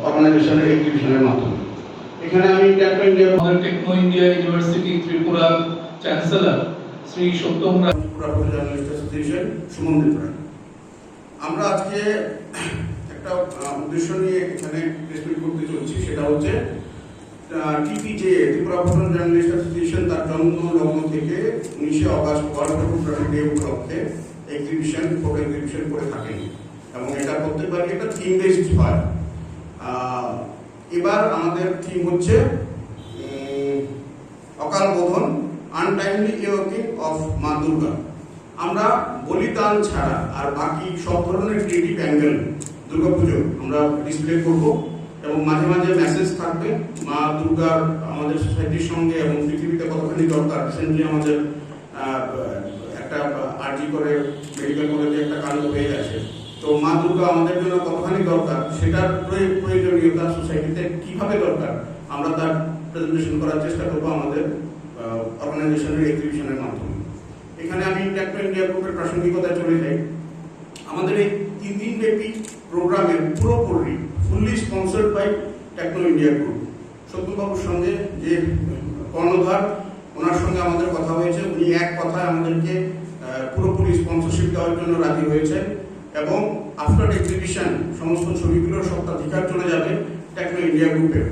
অর্গানাইজেশনের এক্সিবিশনের মাধ্যমে এখানে আমি Techno India University Tripura chancellor Shri Satyam Roy journalist association Sumandit Roy. আমরা আজকে একটা উদ্দেশ্য নিয়ে এখানে প্রেসমিট করতে চলছি, সেটা হচ্ছে টিপিজে ত্রিপুরা প্রধান জার্নালিস্ট অ্যাসোসিয়েশন তার জন্ম লগ্ন থেকে 19 অগস্ট ওয়ার্ল্ড ফটোগ্রাফি ডে উপলক্ষে ফটো এক্সিবিশন করে থাকেন এবং এটা প্রত্যেকবারই একটা থিম বেসড হয়। এবার আমাদের থিম হচ্ছে অকাল বোধন, আনটাইমলি ইয়োকিং অফ মা দুর্গা। আমরা বলিদান ছাড়া আর বাকি সব ধরনের ক্রিয়েটিভ অ্যাঙ্গেল দুর্গাপুজো আমরা ডিসপ্লে করব এবং মাঝে মাঝে মেসেজ থাকবে মা দুর্গার আমাদের সোসাইটির সঙ্গে এবং পৃথিবীতে কতখানি দরকার। রিসেন্টলি আমাদের একটা আরজি করে মেডিকেল কলেজে একটা কাণ্ড হয়ে গেছে, তো মা দুর্গা আমাদের জন্য কতখানি দরকার, সেটার প্রয়োজনীয়তা সোসাইটিতে কিভাবে দরকার, আমরা তার প্রেজেন্টেশন করার চেষ্টা করবো আমাদের অর্গানাইজেশনের এক্সিবিশনের মাধ্যমে। এখানে আমি টেকনো ইন্ডিয়া গ্রুপের প্রাসঙ্গিকতায় চলে যাই। আমাদের এই 3 দিন ব্যাপী প্রোগ্রামের পুরোপুরি fully sponsored by Techno India group. সত্যবাবুর সঙ্গে যে কর্ণধার, ওনার সঙ্গে আমাদের কথা হয়েছে, উনি এক কথায় আমাদেরকে পুরোপুরি স্পন্সরশিপ দেওয়ার জন্য রাজি হয়েছেন এবং আফটার এক্সিবিশন সমস্ত ছবিগুলোর সত্ত্বাধিকার চলে যাবে টেকনো ইন্ডিয়া গ্রুপের।